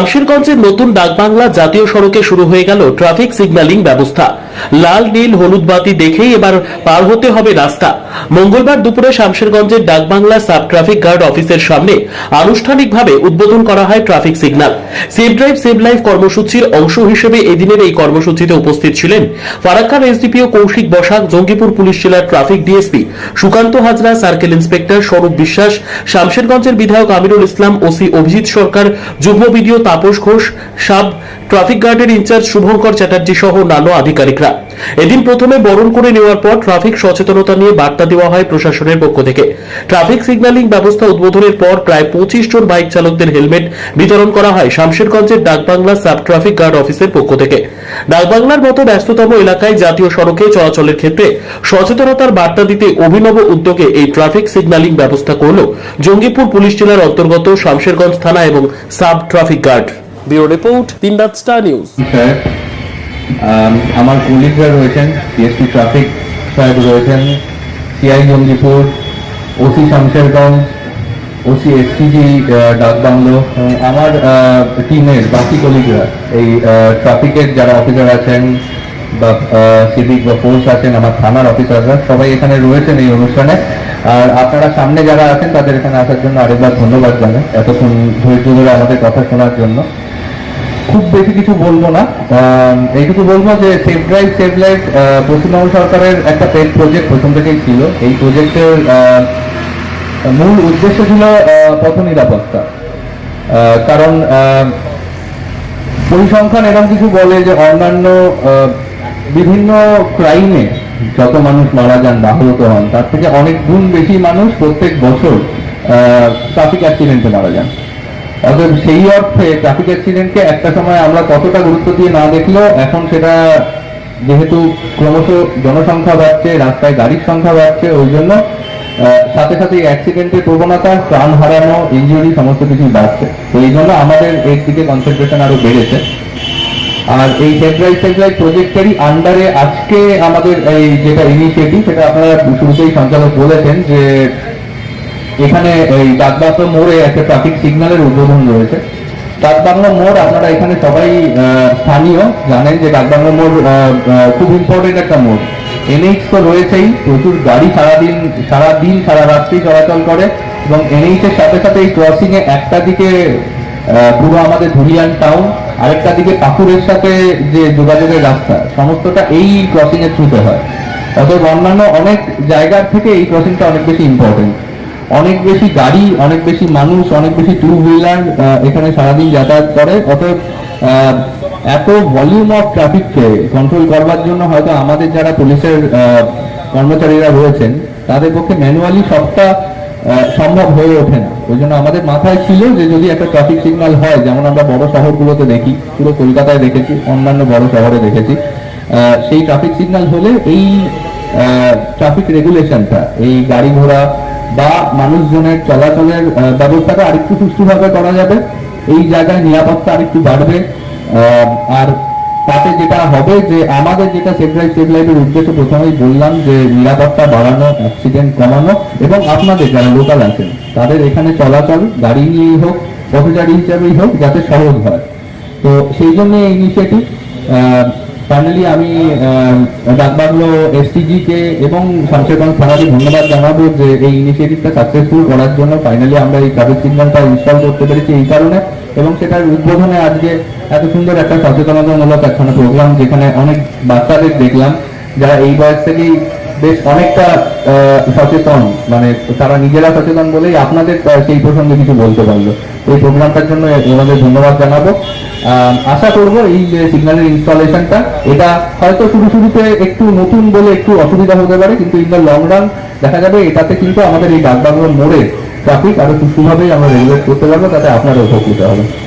শামশেরগঞ্জের নতুন ডাকবাংলা জাতীয় সড়কে শুরু হয়ে গেল ট্রাফিক সিগন্যালিং ব্যবস্থা। লাল নীল হলুদ বাতি দেখেই এবার পার হতে হবে রাস্তা। মঙ্গলবার দুপুরে শামশেরগঞ্জের ডাকবাংলা সাব ট্রাফিক গার্ড অফিসের সামনে আনুষ্ঠানিকভাবে উদ্বোধন করা হয় traffic signal. Save drive save life কর্মসূচির অংশ হিসেবে এদিনের এই কর্মসূচিতে উপস্থিত ছিলেন ফারাক্কার এসডিপিও কৌশিক বসাক, জঙ্গিপুর পুলিশ জেলার traffic DSP Sukanta Hazra, circle inspector স্বরূপ বিশ্বাস, শামশেরগঞ্জের বিধায়ক আমিরুল ইসলাম, ওসি অভিজিৎ সরকার, যুগ্ম BDO Tapas Ghosh, sub traffic গার্ডের ইনচার্জ শুভঙ্কর চ্যাটার্জি সহ অন্যান্য আধিকারিকরা। এদিন প্রথমে বরণ করে নেওয়ার পর ট্রাফিক সচেতনতা নিয়ে বার্তা দেওয়া হয় প্রশাসনের পক্ষ থেকে। ট্রাফিক সিগন্যালিং ব্যবস্থা উদ্বোধনের পর প্রায় 25 জন বাইক চালকদের হেলমেট বিতরণ করা হয় শামশেরগঞ্জের ডাকবাংলা সাব ট্রাফিক গার্ড অফিসের পক্ষ থেকে। ডাকবাংলার মতো ব্যস্ততম এলাকায় জাতীয় সড়কে চলাচলের ক্ষেত্রে সচেতনতার বার্তা দিতে অভিনব উদ্যোগে এই ট্রাফিক সিগন্যালিং ব্যবস্থা করল জঙ্গিপুর পুলিশ জেলার অন্তর্গত শামশেরগঞ্জ থানা এবং sub traffic guard. Bureau report, Dinraat star news. আমার কলিগরা রয়েছেন, ডিএসপি ট্রাফিক সাহেব রয়েছেন, CI Jangipur, OC Shamsherganj, OC STG Dakbungalow, আমার টিমের বাকি কলিগরা, এই ট্রাফিকের যারা অফিসার আছেন বা সিভিক বা ফোর্স আছেন, আমার থানার অফিসাররা সবাই এখানে রয়েছেন এই অনুষ্ঠানে। আর আপনারা সামনে যারা আছেন তাদের এখানে আসার জন্য আরেকবার ধন্যবাদ জানাই, এতক্ষণ ধৈর্য ধরে আমাদের কথা শোনার জন্য। খুব বেশি কিছু বলবো না, এইটুকু বলবো যে save drive save life Paschimbanga সরকারের একটা পেড প্রজেক্ট প্রথম থেকেই ছিল। এই প্রজেক্টের মূল উদ্দেশ্য ছিল পথ নিরাপত্তা। কারণ পরিসংখ্যান এরকম কিছু বলে যে অন্যান্য বিভিন্ন ক্রাইমে যত মানুষ মারা যান বা আহত হন, তার থেকে অনেক গুণ বেশি মানুষ প্রত্যেক বছর ট্রাফিক অ্যাক্সিডেন্টে মারা যান। অতএব সেই অর্থে ট্রাফিক অ্যাক্সিডেন্টকে একটা সময় আমরা কতটা গুরুত্ব দিয়ে না দেখলেও এখন সেটা যেহেতু ক্রমশ জনসংখ্যা বাড়ছে, রাস্তায় গাড়ির সংখ্যা বাড়ছে, ওই জন্য সাথে সাথে অ্যাক্সিডেন্টের প্রবণতা, প্রাণ হারানো, ইনজুরি সমস্ত কিছুই বাড়ছে। তো এই জন্য আমাদের এর দিকে কনসেন্ট্রেশন আরো বেড়েছে। আর এই সেভ ড্রাইভ সেভ লাইফ প্রজেক্টেরই আন্ডারে আজকে আমাদের এই যেটা ইনিশিয়েটিভ, সেটা আপনারা শুরুতেই সঞ্চালক বলেছেন যে এখানে এই ডাকবাংলা মোড়ে একটা ট্রাফিক সিগন্যালের উদ্বোধন রয়েছে। ডাকবাংলা মোড় আপনারা এখানে সবাই স্থানীয় জানেন যে ডাকবাংলা মোড় খুব ইম্পর্টেন্ট একটা মোড়। এনএইচ তো রয়েছেই, প্রচুর গাড়ি সারাদিন সারা রাত্রি চলাচল করে এবং এনএইচ এর সাথে সাথে এই ক্রসিং এ একটা দিকে পুরো আমাদের ধুলিয়ান টাউন, আরেকটা দিকে পাকুড়ের সাথে যে যোগাযোগের রাস্তা, সমস্তটা এই ক্রসিং এর থ্রুতে হয়। অতএব অন্যান্য অনেক জায়গার থেকে এই ক্রসিংটা অনেক বেশি ইম্পর্টেন্ট। অনেক বেশি গাড়ি, অনেক বেশি মানুষ, অনেক বেশি টু হুইলার এখানে সারাদিন যাতায়াত করে। অতএব এত ভলিউম অফ ট্রাফিককে কন্ট্রোল করবার জন্য হয়তো আমাদের যারা পুলিশের কর্মচারীরা রয়েছেন তাদের পক্ষে ম্যানুয়ালি সবটা সম্ভব হয়ে ওঠে না। ওই জন্য আমাদের মাথায় ছিল যে যদি একটা ট্রাফিক সিগন্যাল হয়, যেমন আমরা বড় শহরগুলোতে দেখি, পুরো কলকাতায় দেখেছি, অন্যান্য বড় শহরে দেখেছি, সেই ট্রাফিক সিগন্যাল হলে এই ট্রাফিক রেগুলেশনটা, এই গাড়ি ঘোড়া বা মানুষজনের চলাচলের ব্যবস্থাটা আরেকটু সুষ্ঠুভাবে করা যাবে, এই জায়গায় নিরাপত্তা আরেকটু বাড়বে। আর তাতে যেটা হবে যে আমাদের যেটা সেভ ড্রাইভ সেভ লাইফের উদ্দেশ্য প্রথমেই বললাম যে নিরাপত্তা বাড়ানো, অ্যাক্সিডেন্ট কমানো এবং আপনাদের যারা লোকাল আছেন তাদের এখানে চলাচল গাড়ি নিয়েই হোক, পথচারী হিসাবেই হোক, যাতে সহজ হয়। তো সেই জন্য এই ইনিশিয়েটিভ। ফাইনালি আমি ডাকবাংলো এসটিজি কে এবং শামশেরগঞ্জ থানাকে ধন্যবাদ জানাবো যে এই ইনিশিয়েটিভটা সাকসেসফুল করার জন্য ফাইনালি আমরা এই ট্রাফিক সিগন্যালটা ইনস্টল করতে পেরেছি এই কারণে। এবং সেটার উদ্বোধনে আজকে এত সুন্দর একটা সচেতনতামূলক একখানা প্রোগ্রাম, যেখানে অনেক বাচ্চাদের দেখলাম যারা এই বয়স থেকেই বেশ অনেকটা সচেতন, মানে তারা নিজেরা সচেতন বলেই আপনাদের সেই প্রসঙ্গে কিছু বলতে পারলো। এই প্রোগ্রামটার জন্য ওনাদের ধন্যবাদ জানাবো। আশা করবো এই যে সিগন্যালের ইনস্টলেশনটা, এটা হয়তো শুরুতে একটু নতুন বলে একটু অসুবিধা হতে পারে, কিন্তু ইন দ্য লং রান দেখা যাবে এটাতে কিন্তু আমাদের এই ডাকবাংলোর মোড়ে ট্রাফিক আরো সুষ্ঠুভাবেই আমরা রেগুলেট করতে পারবো, তাতে আপনারা উপকৃত হবে।